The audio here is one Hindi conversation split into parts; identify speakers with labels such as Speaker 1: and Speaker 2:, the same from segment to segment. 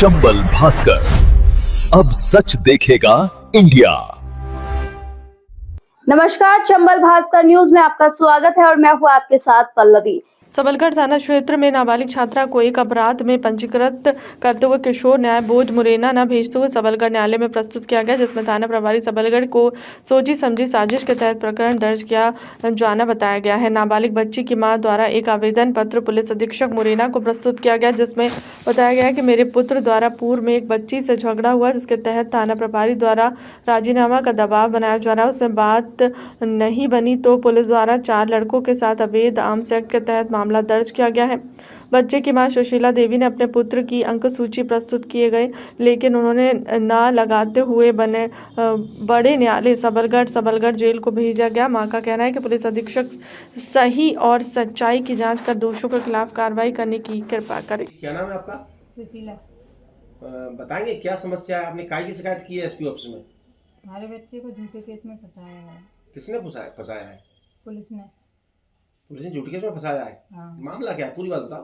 Speaker 1: चंबल भास्कर, अब सच देखेगा इंडिया।
Speaker 2: नमस्कार, चंबल भास्कर न्यूज में आपका स्वागत है और मैं हूं आपके साथ पल्लवी।
Speaker 3: सबलगढ़ थाना क्षेत्र में नाबालिग छात्रा को एक अपराध में पंजीकृत करते हुए किशोर न्याय बोर्ड मुरैना न भेजते हुए सबलगढ़ न्यायालय में प्रस्तुत किया गया, जिसमें थाना प्रभारी सबलगढ़ को सोची समझी साजिश के तहत प्रकरण दर्ज किया जाना बताया गया है। नाबालिग बच्ची की मां द्वारा एक आवेदन पत्र पुलिस अधीक्षक मुरैना को प्रस्तुत किया गया, जिसमें बताया गया है कि मेरे पुत्र द्वारा पूर्व में एक बच्ची से झगड़ा हुआ, जिसके तहत थाना प्रभारी द्वारा राजीनामा का दबाव बनाया जा रहा है। उसमें बात नहीं बनी तो पुलिस द्वारा 4 लड़कों के साथ अवैध आर्म्स एक्ट के तहत मामला दर्ज किया गया है। बच्चे की मां सुशीला देवी ने अपने पुत्र की अंक सूची प्रस्तुत किए गए, लेकिन उन्होंने ना लगाते हुए बड़े न्यायालय सबलगढ़ जेल को भेजा गया। मां का कहना है कि पुलिस अधीक्षक सही और सच्चाई की जांच कर दोषियों के खिलाफ कार्रवाई करने की कृपा करे।
Speaker 4: क्या नाम है आपका?
Speaker 5: सुशीला।
Speaker 4: बताएंगे क्या समस्या है? आपने काय की शिकायत की है एसपी ऑफिस में?
Speaker 5: हमारे बच्चे को झूठे केस में फंसाया है।
Speaker 4: किसने फंसाया है?
Speaker 5: पुलिस ने।
Speaker 4: पुलिस ने झूठे केस में फंसाया है?
Speaker 5: हाँ।
Speaker 4: मामला क्या है, पूरी बात बताओ।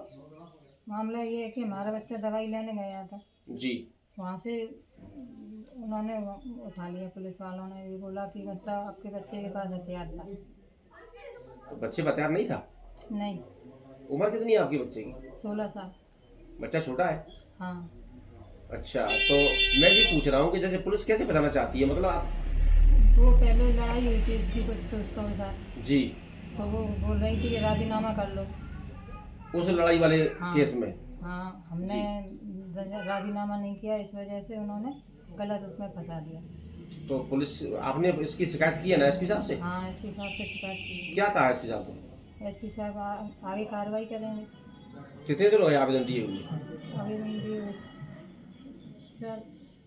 Speaker 5: मामला ये है कि हमारा बच्चा दवाई लेने गया था,
Speaker 4: जी।
Speaker 5: वहाँ से उन्होंने उठा लिया पुलिस वालों ने। ये बोला कि मतलब आपके बच्चे के पास हथियार था।
Speaker 4: तो बच्चे पर हथियार नहीं था?
Speaker 5: नहीं।
Speaker 4: उम्र कितनी है आपके बच्चे की?
Speaker 5: 16 साल।
Speaker 4: बच्चा छोटा है?
Speaker 5: हाँ।
Speaker 4: अच्छा, तो मैं ये पूछ रहा हूँ कि जैसे पुलिस कैसे फंसाना चाहती है, मतलब आप?
Speaker 5: वो पहले लड़ाई हुई थी इसकी कुछ दोस्तों के साथ,
Speaker 4: जी।
Speaker 5: तो वो बोल रही थी कि राजीनामा कर लो
Speaker 4: उस लड़ाई वाले
Speaker 5: हाँ।
Speaker 4: केस में?
Speaker 5: हाँ, हमने राजीनामा नहीं किया, इस वजह से उन्होंने गलत उसमें फंसा दिया।
Speaker 4: तो पुलिस, आपने इसकी शिकायत की है ना एसपी साहब से?
Speaker 5: हाँ, एसपी साहब से शिकायत की।
Speaker 4: क्या कहा एसपी साहब को?
Speaker 5: एसपी साहब आगे कार्रवाई करेंगे।
Speaker 4: कितने देर हो गए आवेदन दिए हुए?
Speaker 5: आवेदन दिए सर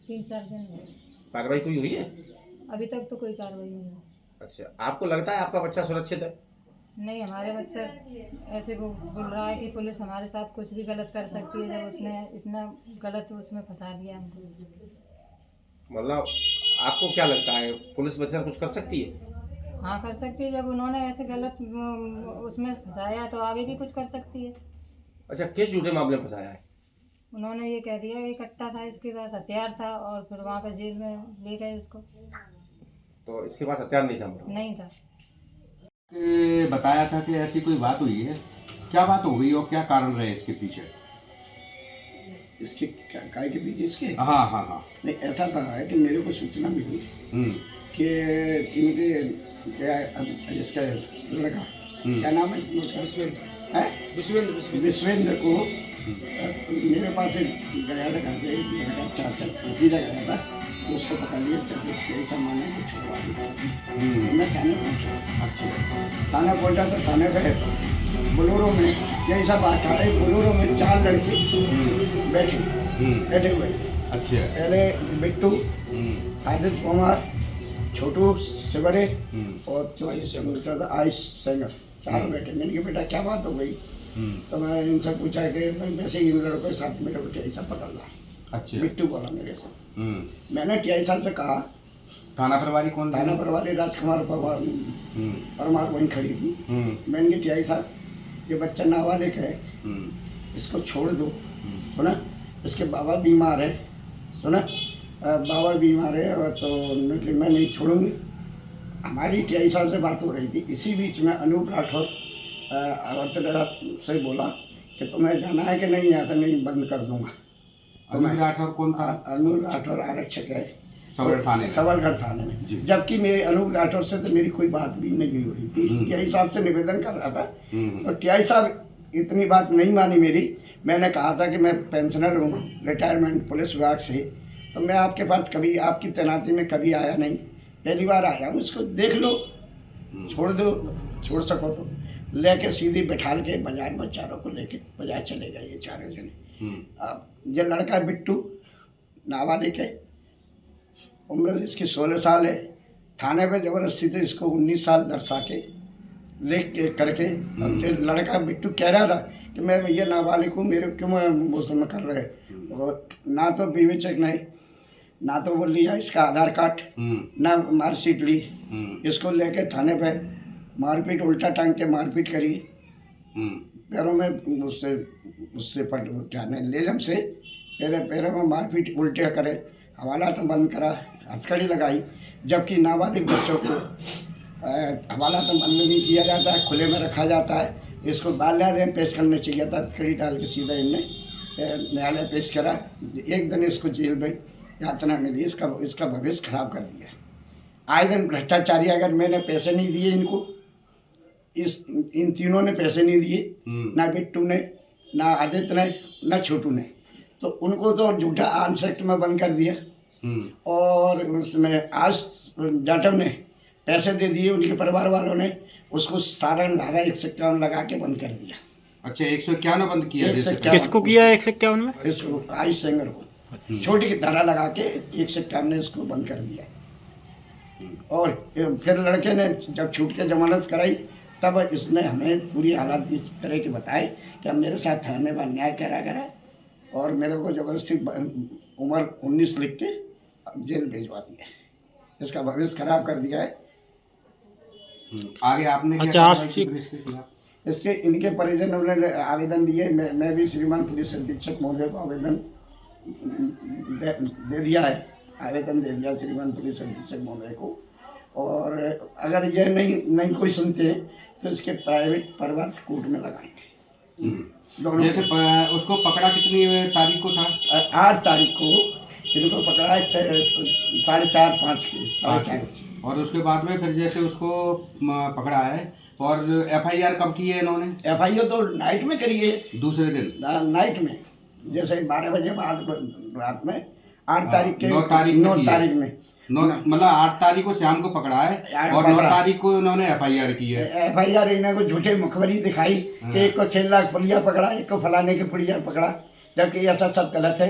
Speaker 5: 3-4 दिन हुए।
Speaker 4: कार्रवाई कोई हुई है?
Speaker 5: अभी तक तो कोई कार्रवाई नहीं हुई।
Speaker 4: अच्छा, आपको लगता है आपका बच्चा सुरक्षित है?
Speaker 5: नहीं, हमारे बच्चा ऐसे वो बोल रहा है कि पुलिस हमारे साथ कुछ भी गलत कर सकती है, जब उसने इतना गलत उसमें फंसा दिया हमको।
Speaker 4: मतलब आपको क्या लगता है पुलिस बच्चे कुछ कर सकती है?
Speaker 5: हाँ, कर सकती है। जब उन्होंने ऐसे गलत उसमें फंसाया तो आगे भी कुछ कर सकती है।
Speaker 4: अच्छा, किस झूठे मामले में फंसाया है?
Speaker 5: उन्होंने ये कह दिया कि कट्टा था, इसके पास हथियार था, और फिर वहाँ पर जेल में ले गए उसको।
Speaker 4: तो इसके पास हथियार नहीं था? मतलब
Speaker 5: नहीं था।
Speaker 6: बताया था कि ऐसी कोई बात हुई है, क्या बात हो गई और क्या कारण रहे इसके पीछे?
Speaker 7: इसके काय के पीछे इसके?
Speaker 6: हाँ हाँ हाँ।
Speaker 7: नहीं, ऐसा था है कि मेरे को सूचना मिली कि इनके इसका लड़का, क्या नाम है विश्वेंद्र को मेरे पास गया था घर पे, लड़का चाचा भतीजा गया था, तो उसको पकड़ लिया, कोई सामान को छुड़वा दिया। मैं थाने पहुँचा। अच्छा। थाने पहुँचा तो थाने पे बोलोरो में यही सब अठारह बोलोरो में 4 लड़के बैठे हुए।
Speaker 6: अच्छा।
Speaker 7: पहले बिट्टू, आदित्य कुमार, छोटू सिवरे और आयुष सेंगर, 4 बैठे। मैंने कहा बेटा क्या बात हो गई? तो मैं इनसे पूछा कि वैसे इन लड़कों के साथ मेरे को टीआई साहब पकड़ना। अच्छा। बिट्टू बोला मेरे से। मैंने टीआई साहब से कहा,
Speaker 6: थाना प्रभारी कौन?
Speaker 7: थाना प्रभारी राजकुमार परमार वहीं खड़ी थी। मैंने कहा टीआई साहब, ये बच्चा नाबालिग है, इसको छोड़ दो, सुना, इसके बाबा बीमार है, सुना, बाबा बीमार है, और तो मैं नहीं छोड़ूंगी। हमारी टीआई साहब से बात हो रही थी। इसी बीच में अनूप राठौर से बोला कि तुम्हें जाना है कि नहीं, यहाँ से नहीं, बंद कर दूंगा।
Speaker 6: अनूप राठौर कौन था?
Speaker 7: अनूप राठौर आरक्षक है
Speaker 6: सबलगढ़
Speaker 7: थाने में। जबकि मेरे अनूप राठौर से तो मेरी कोई बात भी नहीं हुई थी। टीआई साहब से निवेदन कर रहा था, तो टीआई साहब इतनी बात नहीं मानी मेरी। मैंने कहा था कि मैं पेंशनर हूँ, रिटायरमेंट पुलिस विभाग से, तो मैं आपके पास कभी आपकी तैनाती में कभी आया नहीं, पहली बार आया हूँ, इसको देख लो, छोड़ दो, छोड़ सको तो। लेके सीधी बैठाल के बाजार में चारों को लेके बाजार चले गए ये 4 जने। अब ये लड़का बिट्टू नाबालिग है, उम्र इसकी 16 साल है। थाने पे जबरदस्ती से इसको 19 साल दर्शा के ले करके, लड़का बिट्टू कह रहा था कि मैं भैया नाबालिग हूँ, मेरे क्यों मुसलमान कर रहे हैं। और ना तो विवेचक नहीं, ना तो वो लिया इसका आधार कार्ड, ना मार्कशीट ली। इसको लेके थाने पे मारपीट, उल्टा टांग के मारपीट करी, पैरों में उससे लेजम से मेरे पैरों में मारपीट उल्टे करे, हवाला तो बंद करा, हथकड़ी लगाई, जबकि नाबालिग बच्चों को हवाला तो बंद नहीं किया जाता है, खुले में रखा जाता है। इसको न्यायालय में पेश करना चाहिए था, हथकड़ी डाल के सीधा इनने न्यायालय पेश करा। एक दिन इसको जेल में यातना मिली, इसका भविष्य खराब कर दिया। आए दिन भ्रष्टाचारी, अगर मैंने पैसे नहीं दिए इनको, इन तीनों ने पैसे नहीं दिए, ना बिट्टू ने, ना आदित्य ने, ना छोटू ने, तो उनको तो झूठा आर्म्स एक्ट में बंद कर दिया। और उसमें आज जाटव ने पैसे दे दिए, उनके परिवार वालों ने उसको सारण धारा 151 लगा के बंद कर दिया।
Speaker 6: अच्छा 151 बंद किया?
Speaker 7: 151
Speaker 8: किसको किया 151 में?
Speaker 7: इसको आयुष सेंगर को छोटी की धारा लगा के 151 ने इसको बंद कर दिया। और फिर लड़के ने जब छूट के जमानत कराई, तब इसने हमें पूरी हालात इस तरह के बताए कि अब मेरे साथ थाने में अन्याय करा और मेरे को जबरदस्ती उम्र 19 लिख के जेल भेजवा दिया। इसका भविष्य खराब कर दिया है।
Speaker 6: आगे आपने क्या
Speaker 8: अच्छा,
Speaker 6: कार्रवाई की इसके खिलाफ?
Speaker 7: इसके इनके परिजनों ने आवेदन दिए। मैं भी श्रीमान पुलिस अधीक्षक महोदय को आवेदन दे दिया है, आवेदन दे दिया श्रीमान पुलिस अधीक्षक महोदय को। और अगर ये नहीं कोई सुनते तो इसके प्राइवेट परिवार कोर्ट में लगाएंगे। दोनों
Speaker 6: जैसे उसको पकड़ा कितनी तारीख को था?
Speaker 7: 8 तारीख को इनको पकड़ा है, 4:30-5 के 4:30।
Speaker 6: और उसके बाद में फिर जैसे उसको पकड़ा है, और FIR कब की है इन्होंने?
Speaker 7: FIR तो नाइट में करी है,
Speaker 6: दूसरे दिन
Speaker 7: नाइट में, जैसे 12 बजे बाद रात में, 8 तारीख के
Speaker 6: 9 तारीख
Speaker 7: में
Speaker 6: मतलब 8 तारीख को शाम को पकड़ा है और 9 तारीख को इन्होंने FIR की है।
Speaker 7: FIR इन्हें को झूठे मुखबरी दिखाई कि एक को 6 लाख पुलिया पकड़ा, एक को फलाने के पुलिया पकड़ा, जबकि ऐसा सब गलत है।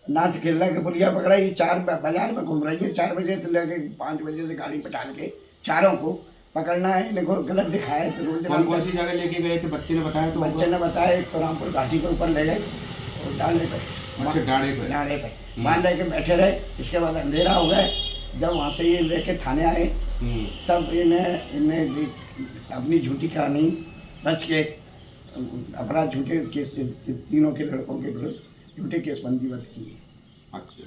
Speaker 7: ना तो 6 लाख के पुलिया पकड़ा, ये 4 बाजार में घूम रही है, 4 बजे से लेकर 5 बजे से गाड़ी पे डाल के चारों को पकड़ना है। इनको गलत दिखाया तो रोज
Speaker 6: कौन सी जगह लेके गए थे? बच्चे ने बताया? तो
Speaker 7: बच्चे ने बताया तो रामपुर घाटी के ऊपर ले गए और डाले पे,
Speaker 6: अच्छा डाड़े पे
Speaker 7: वहाँ लेके बैठे रहे। इसके बाद अंधेरा हो गया, जब वहाँ से ये लेके थाने आए तब इन्हें अपनी झूठी कहानी बच के अपराध झूठे केस से तीनों के लड़कों के विरुद्ध झूठे केस पंजीबद्ध किए।
Speaker 6: अच्छा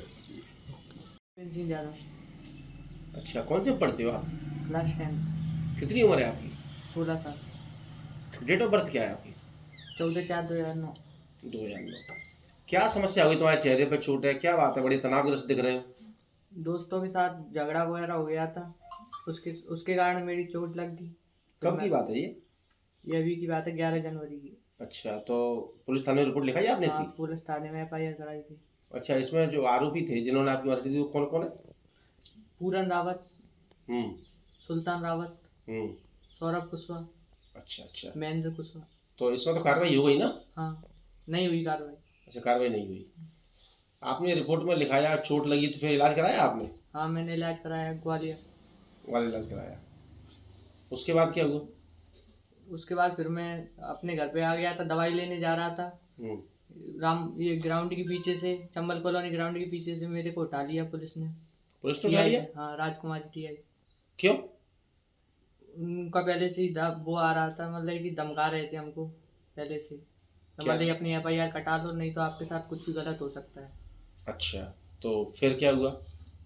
Speaker 5: जी ज़्यादा
Speaker 4: अच्छा, कौन से पढ़ते हो आप?
Speaker 5: क्लास 10
Speaker 4: कितनी उम्र है आपकी?
Speaker 5: 16 साल।
Speaker 4: डेट ऑफ बर्थ क्या है आपकी?
Speaker 5: 14/4/2009।
Speaker 4: 2009। क्या समस्या हुई? तुम्हारे चेहरे पर चोट है, क्या बात है? बड़ी तनावग्रस्त दिख रहे हो।
Speaker 5: दोस्तों के साथ झगड़ा वगैरह हो गया था, उसके कारण मेरी चोट लग गई।
Speaker 4: कब की बात है ये?
Speaker 5: ये अभी की बात है, 11 जनवरी की।
Speaker 4: अच्छा, तो पुलिस थाने में रिपोर्ट लिखाई आपने
Speaker 5: हाँ,
Speaker 4: इसकी?
Speaker 5: पुलिस थाने में FIR कराई थी।
Speaker 4: अच्छा, इसमें जो आरोपी थे जिन्होंने आपकी मदद दी वो कौन कौन है?
Speaker 5: पूरन रावत,
Speaker 4: हम्म
Speaker 5: सुल्तान रावत,
Speaker 4: हम्म।
Speaker 5: सौरभ कुशवाहा,
Speaker 4: अच्छा,
Speaker 5: महेंद्र कुशवाहा।
Speaker 4: तो इसमें तो कार्रवाई हो गई ना?
Speaker 5: हाँ, नहीं हुई कार्रवाई।
Speaker 4: अच्छा, कार्रवाई नहीं हुई। आपने रिपोर्ट में लिखाया चोट लगी, तो फिर इलाज कराया आपने?
Speaker 5: हाँ, मैंने इलाज कराया ग्वालियर।
Speaker 4: वाला इलाज कराया। उसके बाद क्या हुआ?
Speaker 5: उसके बाद फिर मैं अपने घर पे आ गया था, दवाई लेने जा रहा था। ये ग्राउंड के पीछे से, चंबल कॉलोनी ग्राउंड के पीछे से मेरे को उठा लिया पुलिस ने।
Speaker 4: पुलिस ने उठा लिया?
Speaker 5: हाँ, राजकुमारी TI।
Speaker 4: क्यों?
Speaker 5: उनका पहले से ही वो आ रहा था, मतलब कि धमका रहे थे हमको पहले से, तो मतलब अपनी FIR कटा लो, नहीं तो आपके साथ कुछ भी गलत हो सकता है।
Speaker 4: अच्छा, तो फिर क्या हुआ?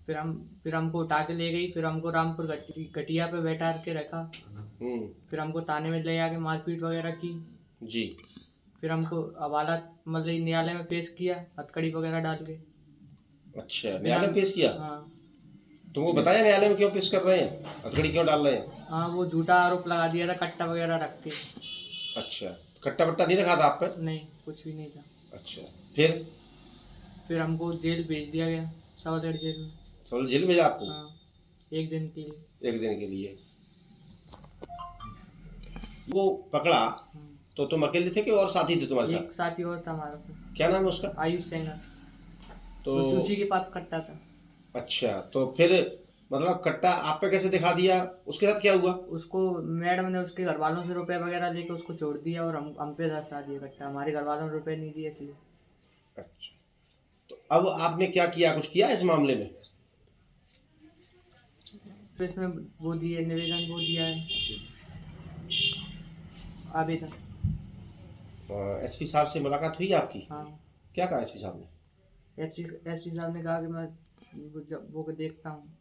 Speaker 5: फिर हमको उठा के ले गई, फिर हमको रामपुर घटिया पे बैठा के रखा। फिर हमको थाने में ले आके मारपीट वगैरह की
Speaker 4: जी।
Speaker 5: फिर हमको हवाला मतलब न्यायालय में पेश किया, हथकड़ी वगैरह डाल के।
Speaker 4: अच्छा, न्यायालय में पेश किया?
Speaker 5: हाँ।
Speaker 4: तुमको बताया न्यायालय में क्यों पेश कर रहे हैं, हथकड़ी क्यों डाल रहे हैं?
Speaker 5: हाँ, वो झूठा आरोप लगा दिया था, कट्टा वगैरह रख के।
Speaker 4: अच्छा, कट्टा वट्टा नहीं रखा था आप पे?
Speaker 5: नहीं, कुछ भी नहीं था।
Speaker 4: अच्छा, फिर
Speaker 5: हमको जेल भेज दिया गया, सावरगढ़ जेल में।
Speaker 4: तो जेल भेजा आपको?
Speaker 5: हाँ, 1 दिन के लिए।
Speaker 4: 1 दिन के लिए वो पकड़ा तो तुम अकेले थे कि और साथी थे तुम्हारे
Speaker 5: एक
Speaker 4: साथ?
Speaker 5: साथी और था हमारा साथ।
Speaker 4: क्या नाम है उसका?
Speaker 5: आयुष सेंगर।
Speaker 4: तो
Speaker 5: उसी के पास कट्टा था।
Speaker 4: अच्छा, तो फिर मतलब कट्टा आप पे कैसे दिखा दिया? उसके साथ क्या हुआ?
Speaker 5: उसको मैडम ने उसके घर वालों से रुपए वगैरह लेके उसको छोड़ दिया और हम पे दसा दिया कट्टा। हमारे घर वालों ने रुपए नहीं दिए थे।
Speaker 4: अच्छा, तो अब आपने क्या किया, कुछ किया इस मामले में?
Speaker 5: तो इसमें वो दिए, निवेदन वो दिया है, आवेदन।
Speaker 4: SP साहब से मुलाकात हुई आपकी?
Speaker 5: हाँ।
Speaker 4: क्या कहा एसपी साहब ने?
Speaker 5: एसपी साहब ने कहा कि मैं वो को देखता हूँ।